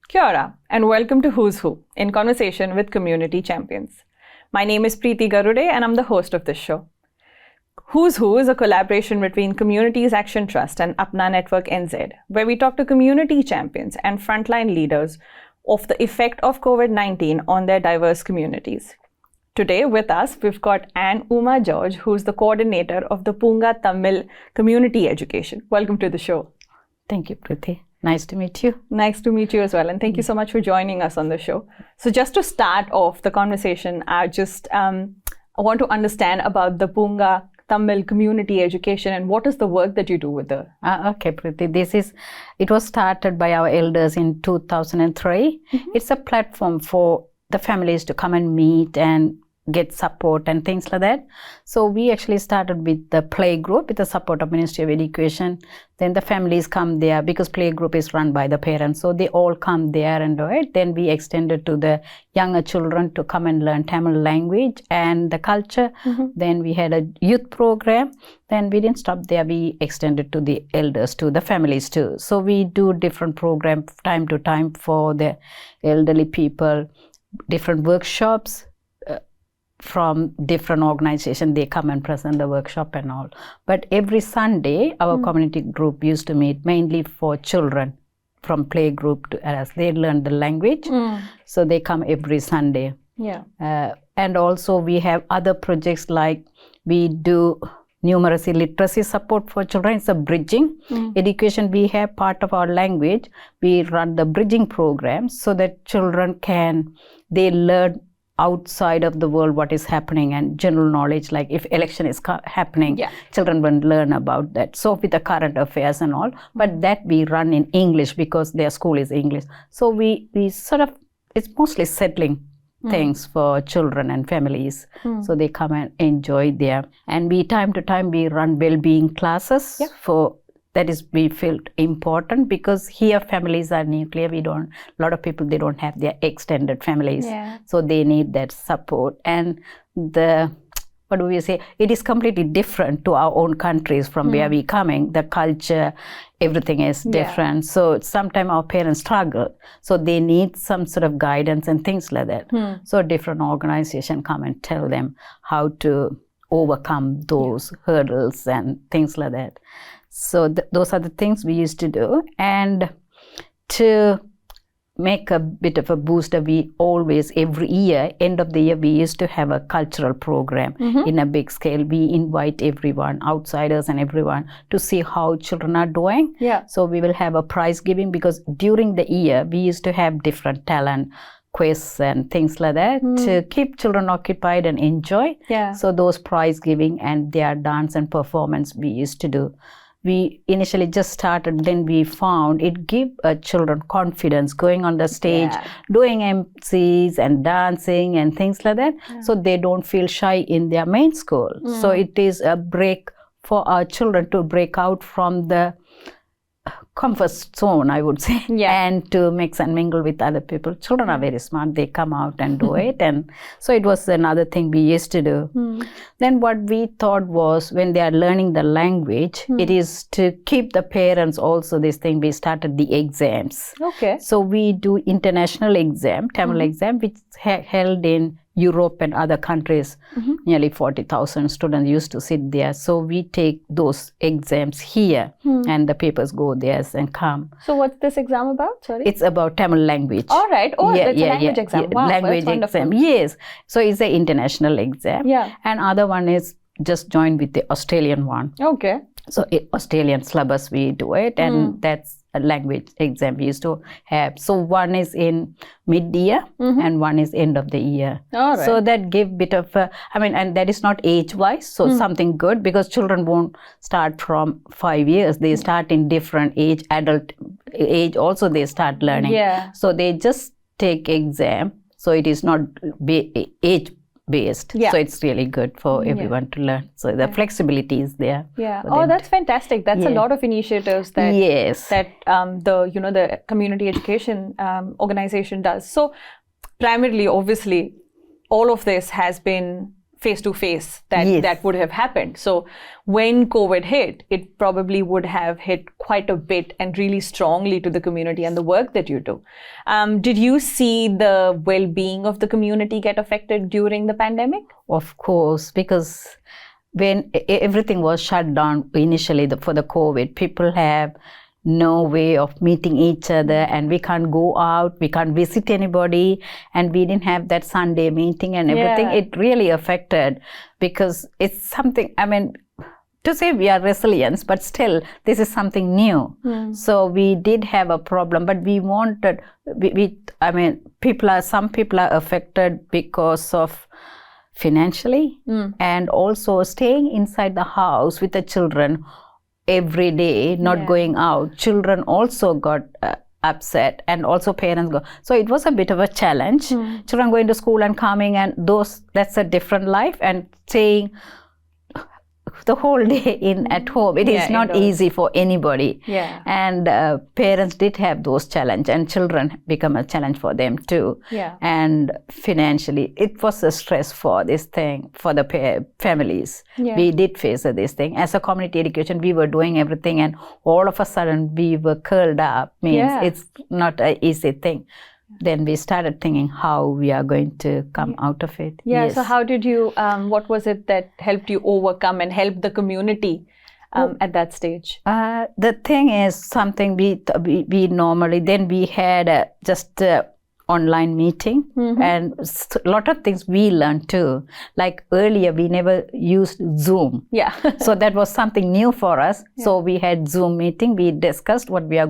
Kia ora, and welcome to Who's Who, in conversation with community champions. My name is Priti Garude, and I'm the host of this show. Who's Who is a collaboration between Communities Action Trust and Apna Network NZ, where we talk to community champions and frontline leaders of the effect of COVID-19 on their diverse communities. Today with us, we've got Anne Uma George, who's the coordinator of the Punga Tamil Community Education. Welcome to the show. Thank you, Priti. Nice to meet you. Nice to meet you as well. And thank you so much for joining us on the show. So just to start off the conversation, I want to understand about the Punga Tamil Community Education and what is the work that you do with the... Okay, Priti. It was started by our elders in 2003. It's a platform for the families to come and meet and get support and things like that. So we actually started with the play group with the support of Ministry of Education. Then the families come there because play group is run by the parents. So they all come there and do it. Then we extended to the younger children to come and learn Tamil language and the culture. Then we had a youth program. Then we didn't stop there. We extended to the elders, to the families too. So we do different programs time to time for the elderly people, different workshops. From different organizations, they come and present the workshop and all. But every Sunday, our community group used to meet mainly for children from play group to as they learn the language. So they come every Sunday. Yeah. And also we have other projects like we do numeracy literacy support for children. It's a bridging education. We have part of our language. We run the bridging program so that children they learn outside of the world what is happening and general knowledge, like if election is happening, children will learn about that. So with the current affairs and all, but that we run in English because their school is English. So we sort of, it's mostly settling things for children and families. So they come and enjoy there. And we time to time we run well-being classes for that is we felt important because here families are nuclear. A lot of people, they don't have their extended families. So they need that support. And it is completely different to our own countries from where we're coming. The culture, everything is different. So sometimes our parents struggle. So they need some sort of guidance and things like that. So different organizations come and tell them how to overcome those hurdles and things like that. So those are the things we used to do. And to make a bit of a booster, we always, every year, end of the year, we used to have a cultural program in a big scale. We invite everyone, outsiders and everyone, to see how children are doing. So we will have a prize giving because during the year, we used to have different talent quiz and things like that to keep children occupied and enjoy. So those prize giving and their dance and performance we used to do. We initially just started, then we found it give children confidence going on the stage, doing MCs and dancing and things like that. So they don't feel shy in their main school. So it is a break for our children to break out from the comfort zone, I would say, and to mix and mingle with other people. Children are very smart. They come out and do it. And so it was another thing we used to do. Then what we thought was when they are learning the language, it is to keep the parents also this thing. We started the exams. So we do international exam, Tamil exam, which held in Europe and other countries. Nearly 40,000 students used to sit there. So we take those exams here and the papers go there and come. So what's this exam about? Sorry? It's about Tamil language. All right. Oh, it's a language exam. Wow, language exam. Yes. So it's an international exam. And other one is just joined with the Australian one. So Australian syllabus we do it, and that's a language exam we used to have. So one is in mid-year and one is end of the year. So that give bit of, and that is not age-wise, so something good because children won't start from 5 years. They start in different age, adult age also they start learning. So they just take exam. So it is not age based. So it's really good for everyone to learn. So the flexibility is there. Oh, that's fantastic. That's a lot of initiatives that the community education organization does. So primarily, obviously, all of this has been face-to-face Yes. that would have happened. So when COVID hit, it probably would have hit quite a bit and really strongly to the community and the work that you do. Did you see the well-being of the community get affected during the pandemic? Of course, because when everything was shut down initially for the COVID, people have no way of meeting each other, and we can't go out, we can't visit anybody, and we didn't have that Sunday meeting and everything. Yeah. It really affected, because it's something, I mean, to say we are resilient, but still this is something new. So we did have a problem, but we wanted, I mean, some people are affected because of financially, and also staying inside the house with the children every day, not going out. Children also got upset, and also parents go. So it was a bit of a challenge. Children going to school and coming, and that's a different life, and staying the whole day at home. It is not easy for anybody. Yeah. And parents did have those challenges, and children become a challenge for them too. Yeah. And financially, it was a stress for this thing, for the families. Yeah. We did face this thing. As a community education, we were doing everything, and all of a sudden we were curled up. Means it's not an easy thing. Then we started thinking how we are going to come out of it. Yeah. Yes. So how did you, what was it that helped you overcome and help the community at that stage? The thing is something we normally, then we had just online meeting, and a lot of things we learned too. Like earlier, we never used Zoom. Yeah. So that was something new for us. So we had Zoom meeting. We discussed what we are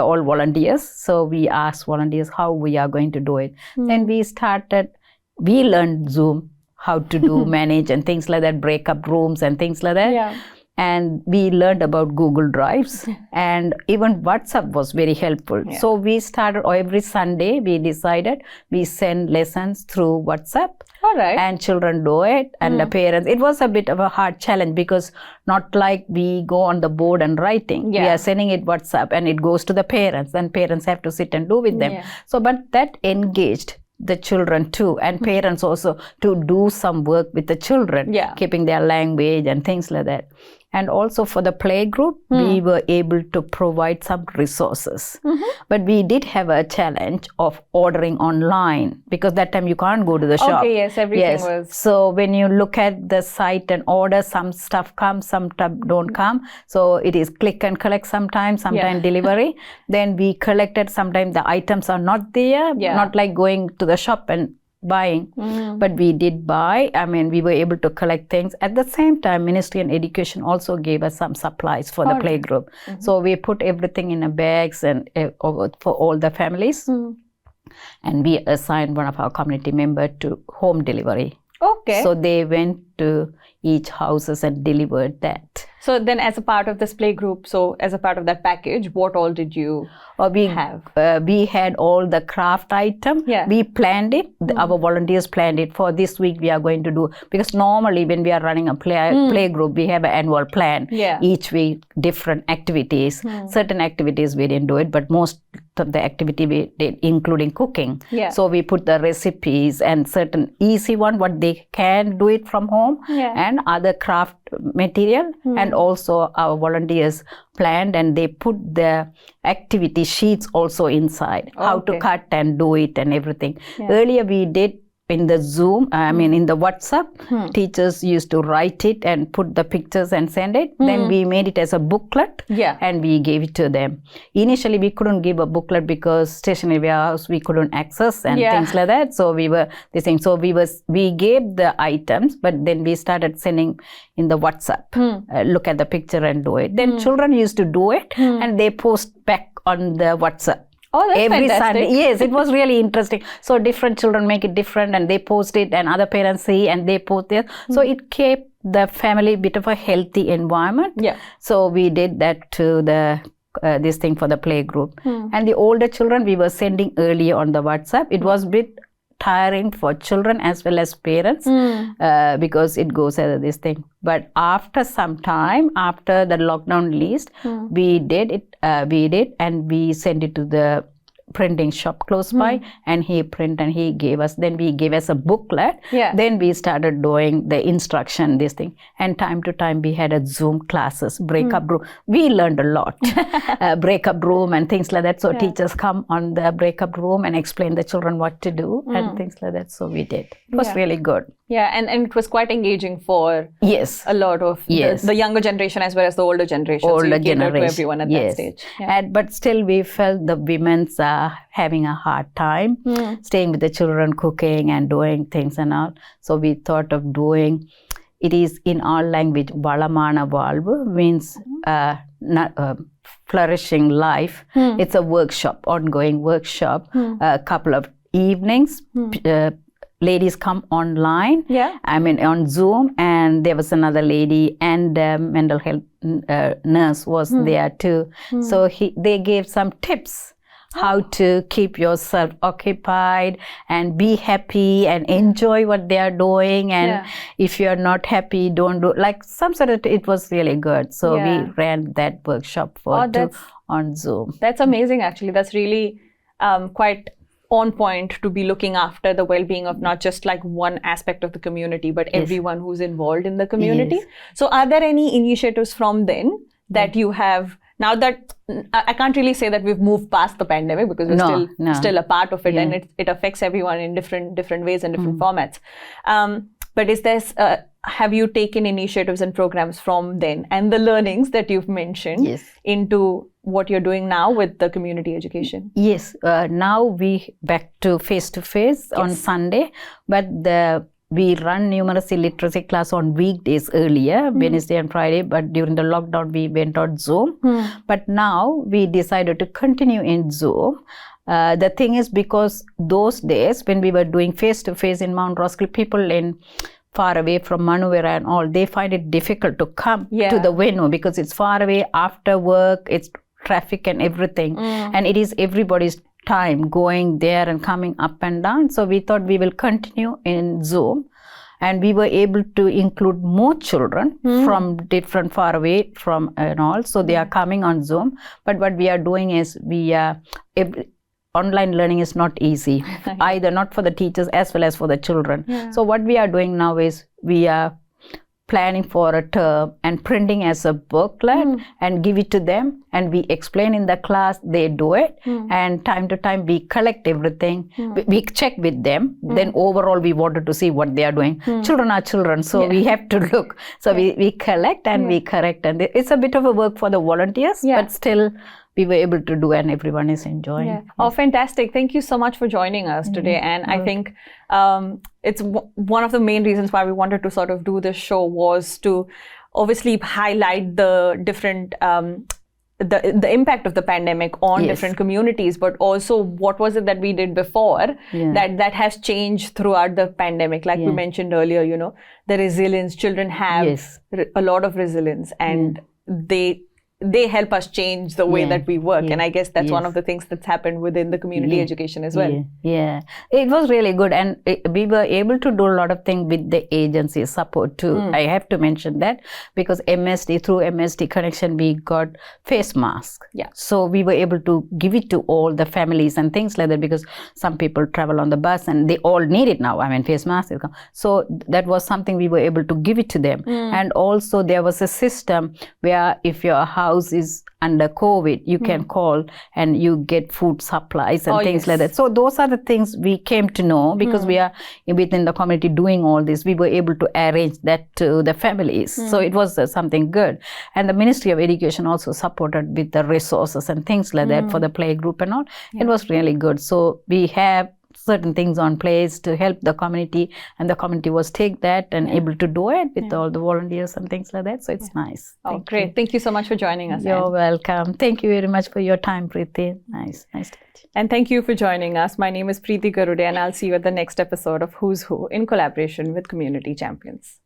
all volunteers. So we asked volunteers how we are going to do it. Then we learned Zoom, how to do manage and things like that, break up rooms and things like that. Yeah. And we learned about Google Drives, and even WhatsApp was very helpful. Yeah. So we started every Sunday, we decided we send lessons through WhatsApp. All right. And children do it, and the parents. It was a bit of a hard challenge, because not like we go on the board and writing. We are sending it WhatsApp, and it goes to the parents, and parents have to sit and do with them. Yeah. So, but that engaged the children too, and parents also, to do some work with the children, keeping their language and things like that. And also for the play group, we were able to provide some resources. But we did have a challenge of ordering online, because that time you can't go to the shop. Okay, yes, everything was. So when you look at the site and order, some stuff comes, some stuff don't come. So it is click and collect sometimes delivery. Then we collected, sometimes the items are not there, not like going to the shop and buying, but we did buy. I mean, we were able to collect things. At the same time, Ministry of Education also gave us some supplies for the play group. So we put everything in a bags and for all the families, and we assigned one of our community member to home delivery. Okay. So they went to each houses and delivered that. So then, as a part of this play group, so as a part of that package, what all did you have? We had all the craft item. Yeah. We planned it. Our volunteers planned it. For this week, we are going to do, because normally when we are running a play group, we have an annual plan. Yeah. Each week, different activities. Certain activities we didn't do it, but most of the activity we did, including cooking. Yeah. So we put the recipes and certain easy one, what they can do it from home, and other craft material. And also our volunteers planned, and they put the activity sheets also inside, how to cut and do it and everything. Earlier we did in the Zoom, in the WhatsApp, teachers used to write it and put the pictures and send it. Then we made it as a booklet, and we gave it to them. Initially, we couldn't give a booklet because stationery warehouse we couldn't access and things like that. So we were this thing. So we gave the items, but then we started sending in the WhatsApp. Look at the picture and do it. Then children used to do it, and they post back on the WhatsApp. Oh, that's every fantastic. Sunday. Yes, it was really interesting. So different children make it different, and they post it, and other parents see and they post there. So it kept the family a bit of a healthy environment. Yeah. So we did that to the this thing for the play group. And the older children we were sending earlier on the WhatsApp. It was a bit tiring for children as well as parents, because it goes as this thing. But after some time, after the lockdown released, we did it, and we sent it to the printing shop close by, and he print and he gave us. Then we gave us a booklet. Yeah. Then we started doing the instruction, this thing. And time to time we had a Zoom classes, breakup room. We learned a lot, breakup room and things like that. So teachers come on the breakup room and explain the children what to do and things like that. So we did. It was really good. Yeah, and it was quite engaging for a lot of the younger generation as well as the older generation. So you catered to everyone at that stage. Yeah. But still we felt the women's having a hard time staying with the children, cooking and doing things and all. So we thought of doing, it is in our language, Valamana Valvu, means flourishing life. It's a workshop, ongoing workshop, a couple of evenings. Ladies come online, on Zoom, and there was another lady and mental health nurse was there too. So they gave some tips how to keep yourself occupied and be happy and enjoy what they are doing. And if you're not happy, don't do, like some sort of, it was really good. So we ran that workshop on Zoom. That's amazing, actually. That's really quite on point to be looking after the well-being of not just like one aspect of the community, but everyone who's involved in the community. So are there any initiatives from then that you have, now that I can't really say that we've moved past the pandemic because we're still a part of it, and it affects everyone in different ways and different formats. But is there, have you taken initiatives and programs from then and the learnings that you've mentioned into what you're doing now with the community education? Yes, now we back to face-to-face on Sunday, but we run numeracy literacy class on weekdays earlier, Wednesday and Friday, but during the lockdown we went on Zoom. But now we decided to continue in Zoom. The thing is, because those days when we were doing face-to-face in Mount Roskill, people in far away from Manuvera and all, they find it difficult to come to the venue because it's far away after work, it's traffic and everything, and it is everybody's time going there and coming up and down. So we thought we will continue in Zoom, and we were able to include more children from different far away from and all. So they are coming on Zoom. But what we are doing is online learning is not easy, either not for the teachers as well as for the children. So what we are doing now is we are planning for a term and printing as a booklet and give it to them, and we explain in the class, they do it, and time to time we collect everything, we check with them, then overall we wanted to see what they are doing. Children are children, so we have to look, so we collect and we correct, and it's a bit of a work for the volunteers, but still we were able to do, and everyone is enjoying. Oh, fantastic. Thank you so much for joining us today. And I think it's one of the main reasons why we wanted to sort of do this show was to obviously highlight the different the impact of the pandemic on different communities, but also what was it that we did before that has changed throughout the pandemic. Like we mentioned earlier, you know, the resilience, children have a lot of resilience, and they help us change the way that we work. And I guess that's one of the things that's happened within the community education as well. It was really good, and we were able to do a lot of things with the agency support too. I have to mention that, because through MSD connection we got face masks. So we were able to give it to all the families and things like that, because some people travel on the bus and they all need it now. I mean, face masks. So that was something we were able to give it to them. And also there was a system where if your house is under COVID, you can call and you get food supplies and things like that. So those are the things we came to know, because we are within the community doing all this. We were able to arrange that to the families. So it was something good. And the Ministry of Education also supported with the resources and things like that for the play group and all. It was really good. So we have certain things on place to help the community, and the community was take that and able to do it with all the volunteers and things like that. So it's nice. Oh, great. Thank you so much for joining us. You're welcome. Thank you very much for your time, Priti. Nice to meet you. And thank you for joining us. My name is Priti Garude, and I'll see you at the next episode of Who's Who in collaboration with Community Champions.